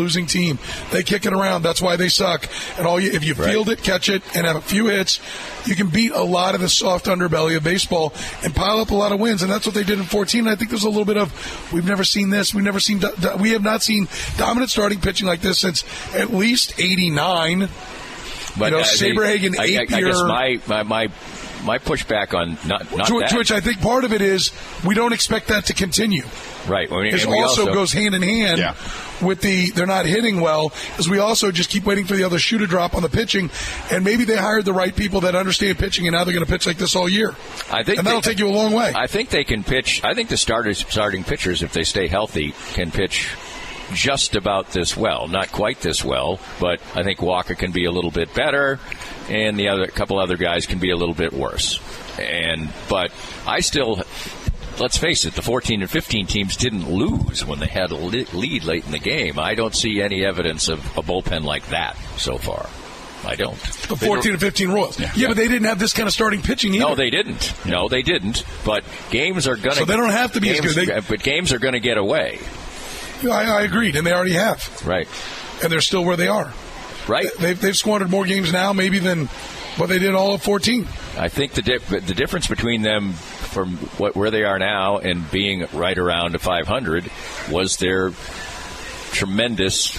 losing team. They kick it around. That's why they suck. And if you field it, catch it, and have a few hits, you can beat a lot of the soft underbelly of baseball and pile up a lot of wins. And that's what they did in 14. And I think there's a little bit of, we've never seen this. We have not seen dominant starting pitching like this since at least 89. But Saberhagen, I guess my pushback on not that. Which I think part of it is we don't expect that to continue. Right. It also goes hand in hand with they're not hitting well, as we also just keep waiting for the other shoe to drop on the pitching, and maybe they hired the right people that understand pitching, and now they're going to pitch like this all year. I think that'll take you a long way. I think they can pitch. I think the starting pitchers, if they stay healthy, can pitch just about this well. Not quite this well, but I think Walker can be a little bit better, and the couple other guys can be a little bit worse. But I still, let's face it, the 14 and 15 teams didn't lose when they had a lead late in the game. I don't see any evidence of a bullpen like that so far. I don't. The 14 and 15 Royals. Yeah, but they didn't have this kind of starting pitching either. No, they didn't. But games are going to... So they don't have to be as good. But games are going to get away. I agreed, and they already have. Right. And they're still where they are. Right. They've squandered more games now maybe than what they did all of 14. I think the difference between them from where they are now and being right around 500 was their tremendous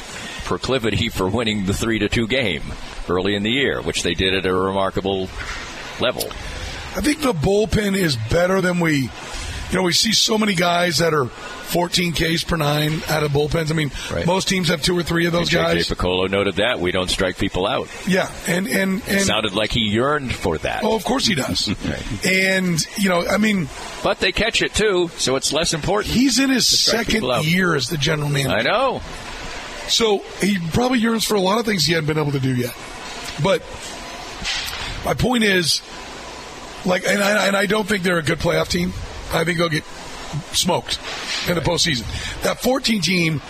proclivity for winning the 3-2 game early in the year, which they did at a remarkable level. I think the bullpen is better than we see so many guys that are 14 Ks per 9 out of bullpens. I mean, most teams have 2 or 3 of those guys. J.J. Piccolo noted that. We don't strike people out. Yeah, and it sounded like he yearned for that. Oh, of course he does. Right. And, But they catch it, too, so it's less important. He's in his second year as the general manager. I know. So he probably yearns for a lot of things he hadn't been able to do yet. But my point is, and I don't think they're a good playoff team. I think they'll get smoked in the postseason. That 14 team,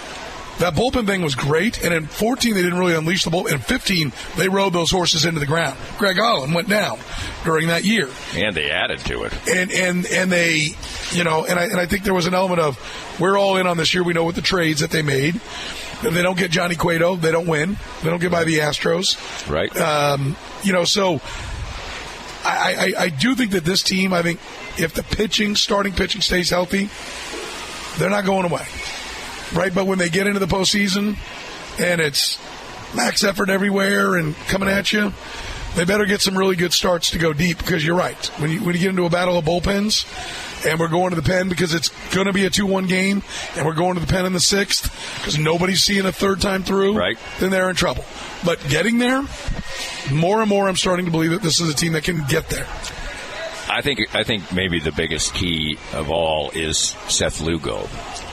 that bullpen thing was great, and in 14 they didn't really unleash the bullpen. In 15 they rode those horses into the ground. Greg Holland went down during that year, and they added to it. And they, and I think there was an element of we're all in on this year. We know what the trades that they made. If they don't get Johnny Cueto, they don't win. They don't get by the Astros, right? So I do think that this team, I think, if the starting pitching stays healthy, they're not going away, right? But when they get into the postseason and it's max effort everywhere and coming at you, they better get some really good starts to go deep, because you're right. When you get into a battle of bullpens and we're going to the pen because it's going to be a 2-1 game and we're going to the pen in the 6th because nobody's seeing a third time through, right, then they're in trouble. But getting there, more and more I'm starting to believe that this is a team that can get there. I think maybe the biggest key of all is Seth Lugo.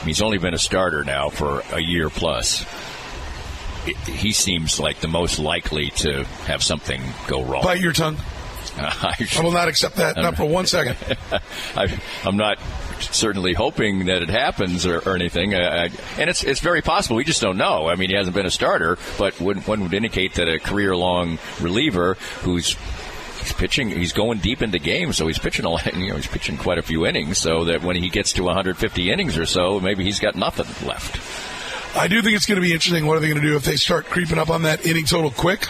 He's only been a starter now for a year plus. He seems like the most likely to have something go wrong. Bite your tongue. I will not accept that, not for 1 second. I'm not certainly hoping that it happens or anything. And it's very possible. We just don't know. I mean, he hasn't been a starter, but one would indicate that a career-long reliever who's pitching, he's going deep into games, so he's pitching he's pitching quite a few innings, so that when he gets to 150 innings or so, maybe he's got nothing left. I do think it's going to be interesting. What are they going to do if they start creeping up on that inning total quick?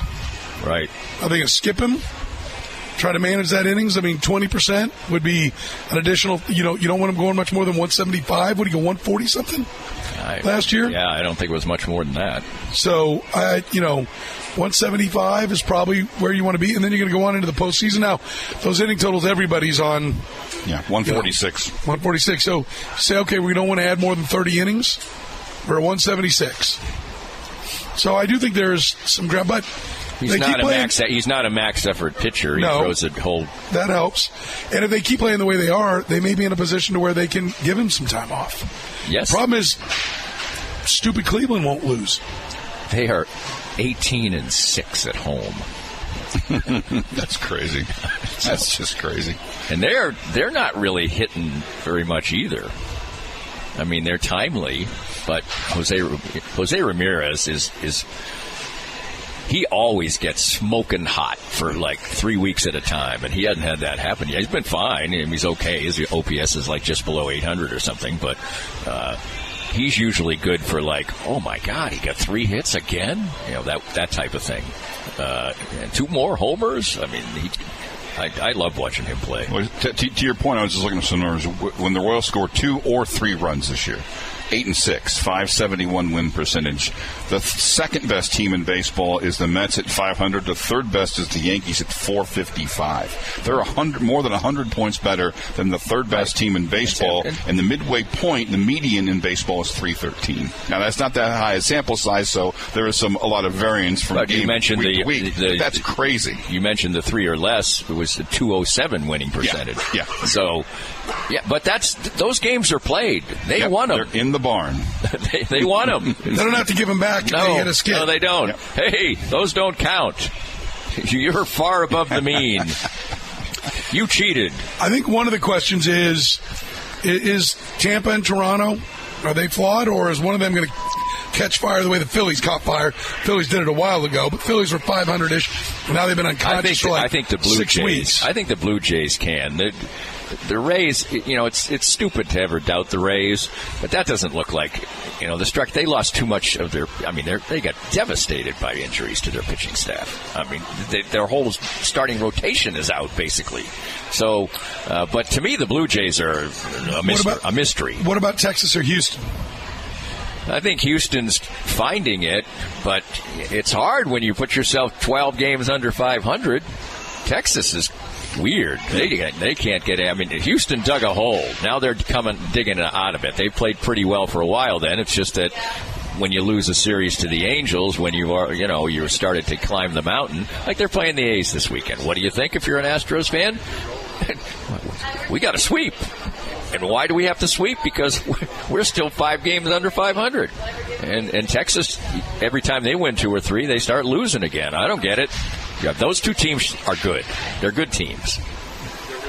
Right. Are they going to skip him? Try to manage that innings? I mean, 20% would be an additional, you don't want him going much more than 175. Would he go 140 something last year? Yeah, I don't think it was much more than that. So, 175 is probably where you want to be, and then you're going to go on into the postseason. Now, those inning totals, everybody's on. Yeah, 146. 146. So, say, okay, we don't want to add more than 30 innings. We're at 176. So, I do think there's some ground, but he's not a max effort pitcher. He throws a whole. That helps. And if they keep playing the way they are, they may be in a position to where they can give him some time off. Yes. The problem is, stupid Cleveland won't lose. They are 18-6 at home. That's crazy. That's just crazy. And they're not really hitting very much either. I mean, they're timely, but Jose Ramirez is he always gets smoking hot for like 3 weeks at a time, and he hasn't had that happen yet. He's been fine. I mean, he's okay. His OPS is like just below 800 or something, but he's usually good for oh my God, he got 3 hits again? That type of thing. And 2 more homers. I mean, I love watching him play. Well, to your point, I was just looking at some numbers. When the Royals score 2 or 3 runs this year, 8-6, 571 win percentage. The second best team in baseball is the Mets at 500. The third best is the Yankees at 455. They're more than 100 points better than the third best team in baseball. And the midway point, the median in baseball is 313. Now that's not that high a sample size, so there is a lot of variance from game week to week. That's crazy. You mentioned the 3 or less. It was a 207 winning percentage. Yeah. So, but those games are played. They won them. They're in the barn. they won them. They don't have to give them back. No, they hit a skid. No, they don't. Yep. Hey, those don't count. You're far above the mean. You cheated. I think one of the questions is Tampa and Toronto, are they flawed, or is one of them going to catch fire the way the Phillies caught fire? Phillies did it a while ago, but Phillies were 500-ish, and now they've been unconscious for I think the Blue 6 Jays, weeks. I think the Blue Jays can. The Rays, it's stupid to ever doubt the Rays, but that doesn't look like, they lost too much of their, they got devastated by injuries to their pitching staff. Their whole starting rotation is out, basically. So, but to me, the Blue Jays are a mystery. What about Texas or Houston? I think Houston's finding it, but it's hard when you put yourself 12 games under 500. Texas is weird. They can't get it. Houston dug a hole. Now they're digging out of it. They played pretty well for a while then. It's just that when you lose a series to the Angels, when you started to climb the mountain, like they're playing the A's this weekend. What do you think if you're an Astros fan? We got to sweep. And why do we have to sweep? Because we're still 5 games under 500. And Texas, every time they win 2 or 3, they start losing again. I don't get it. Yeah, those 2 teams are good. They're good teams.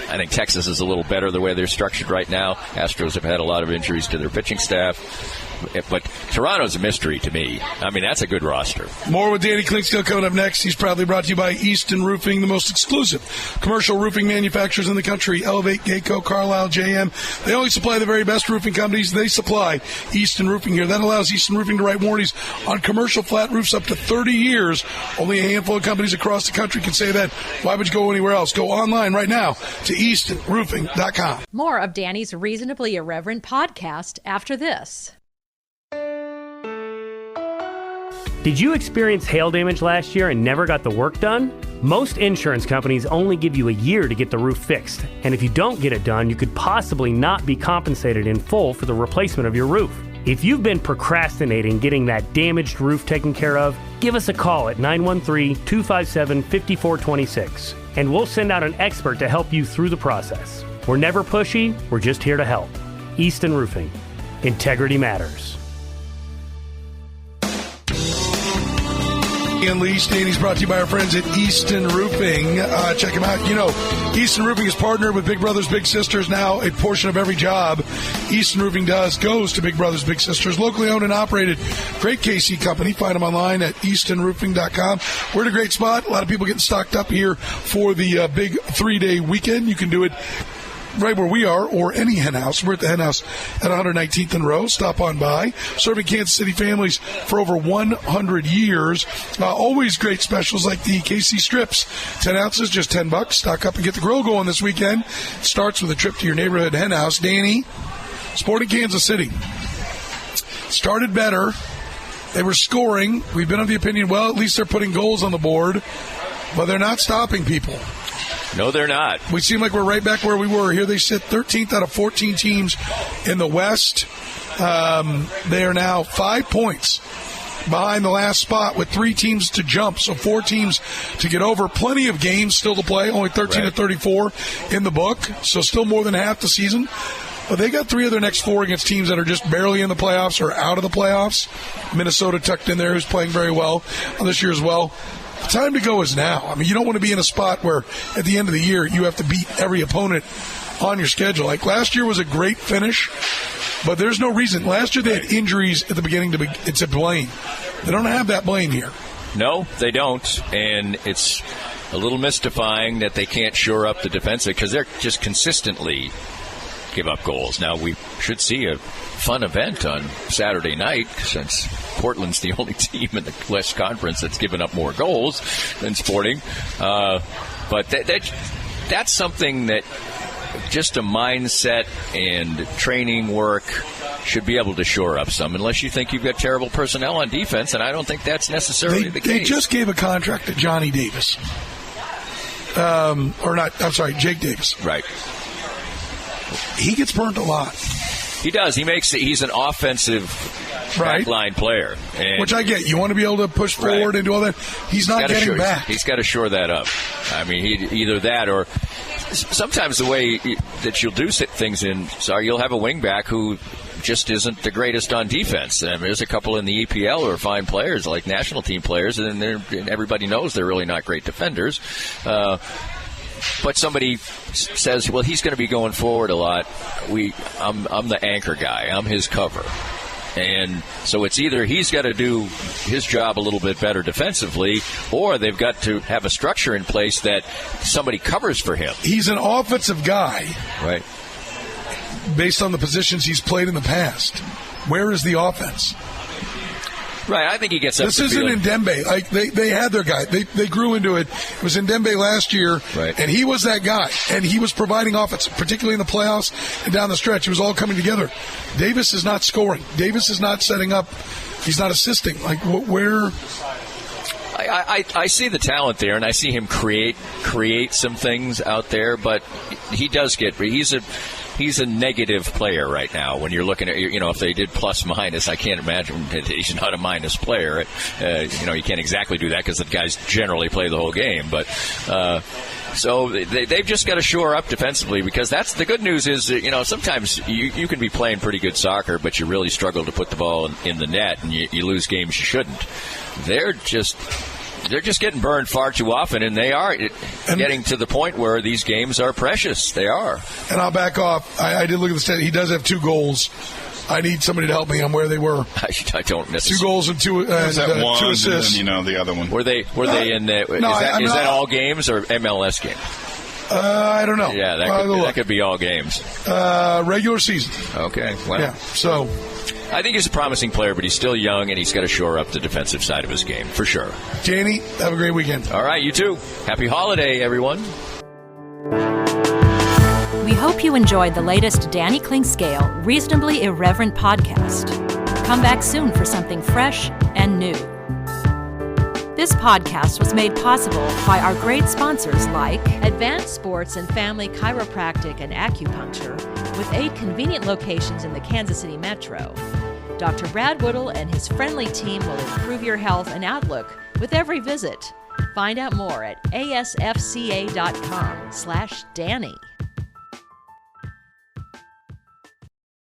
I think Texas is a little better the way they're structured right now. Astros have had a lot of injuries to their pitching staff. But Toronto's a mystery to me. That's a good roster. More with Danny Klinkstill coming up next. He's proudly brought to you by Easton Roofing, the most exclusive commercial roofing manufacturers in the country. Elevate, Geico, Carlisle, JM. They only supply the very best roofing companies. They supply Easton Roofing here. That allows Easton Roofing to write warranties on commercial flat roofs up to 30 years. Only a handful of companies across the country can say that. Why would you go anywhere else? Go online right now to EastonRoofing.com. More of Danny's Reasonably Irreverent podcast after this. Did you experience hail damage last year and never got the work done? Most insurance companies only give you a year to get the roof fixed. And if you don't get it done, you could possibly not be compensated in full for the replacement of your roof. If you've been procrastinating getting that damaged roof taken care of, give us a call at 913-257-5426. And we'll send out an expert to help you through the process. We're never pushy, we're just here to help. Easton Roofing. Integrity matters. Unleashed. Danny's brought to you by our friends at Easton Roofing. Check them out. Easton Roofing is partnered with Big Brothers Big Sisters. Now a portion of every job Easton Roofing goes to Big Brothers Big Sisters. Locally owned and operated. Great KC company. Find them online at eastonroofing.com. We're in a great spot. A lot of people getting stocked up here for the big 3-day weekend. You can do it right where we are, or any hen house. We're at the hen house at 119th and Row. Stop on by. Serving Kansas City families for over 100 years. Always great specials like the KC strips. 10 ounces, just $10. Stock up and get the grill going this weekend. Starts with a trip to your neighborhood hen house. Danny, Sporting Kansas City started better. They were scoring. We've been of the opinion, well, at least they're putting goals on the board, but they're not stopping people. No, they're not. We seem like we're right back where we were. Here they sit 13th out of 14 teams in the West. They are now 5 points behind the last spot with 3 teams to jump, so 4 teams to get over. Plenty of games still to play, only 13 to 34 in the book, so still more than half the season. But they got 3 of their next 4 against teams that are just barely in the playoffs or out of the playoffs. Minnesota tucked in there, who's playing very well this year as well. The time to go is now. You don't want to be in a spot where at the end of the year you have to beat every opponent on your schedule. Like last year was a great finish, but there's no reason. Last year they had injuries at the beginning to blame. They don't have that blame here. No, they don't, and it's a little mystifying that they can't shore up the defensive because they're just consistently give up goals. Now, we should see a fun event on Saturday night since Portland's the only team in the West Conference that's given up more goals than Sporting. But that's something that just a mindset and training work should be able to shore up some, unless you think you've got terrible personnel on defense, and I don't think that's necessarily the case. They just gave a contract to Johnny Davis. Jake Davis. Right. He gets burnt a lot. He does. He's an offensive backline player. Which I get. You want to be able to push forward and do all that. He's not getting back. He's got to shore that up. I mean, either that or sometimes the way that you'll do things you'll have a wingback who just isn't the greatest on defense. I mean, there's a couple in the EPL who are fine players, like national team players, and everybody knows they're really not great defenders. But somebody says, well, he's going to be going forward a lot. I'm the anchor guy. I'm his cover. And so it's either he's got to do his job a little bit better defensively, or they've got to have a structure in place that somebody covers for him. He's an offensive guy. Right. Based on the positions he's played in the past. Where is the offense? Right, I think he gets up. This isn't Ndembe. Like they had their guy. They grew into it. It was Ndembe last year, and he was that guy. And he was providing offense, particularly in the playoffs and down the stretch. It was all coming together. Davis is not scoring. Davis is not setting up. He's not assisting. Like where? I see the talent there, and I see him create some things out there. But he does he's a negative player right now. When you're looking at, if they did plus minus, I can't imagine that he's not a minus player. You can't exactly do that because the guys generally play the whole game. But so they've just got to shore up defensively, because that's the good news is, sometimes you can be playing pretty good soccer, but you really struggle to put the ball in the net, and you lose games you shouldn't. They're just getting burned far too often, and they are getting to the point where these games are precious. They are. And I'll back off. I did look at the stat. He does have 2 goals. I need somebody to help me on where they were. I don't necessarily. 2 goals and 2 assists. And then, the other one. Were they in the? Is that all games or MLS games? I don't know. Yeah, that could be all games. Regular season. Okay. Well, yeah. So. I think he's a promising player, but he's still young, and he's got to shore up the defensive side of his game, for sure. Danny, have a great weekend. All right, you too. Happy holiday, everyone. We hope you enjoyed the latest Danny Klingscale Reasonably Irreverent podcast. Come back soon for something fresh and new. This podcast was made possible by our great sponsors like Advanced Sports and Family Chiropractic and Acupuncture, with 8 convenient locations in the Kansas City metro. Dr. Brad Woodall and his friendly team will improve your health and outlook with every visit. Find out more at asfca.com/Danny.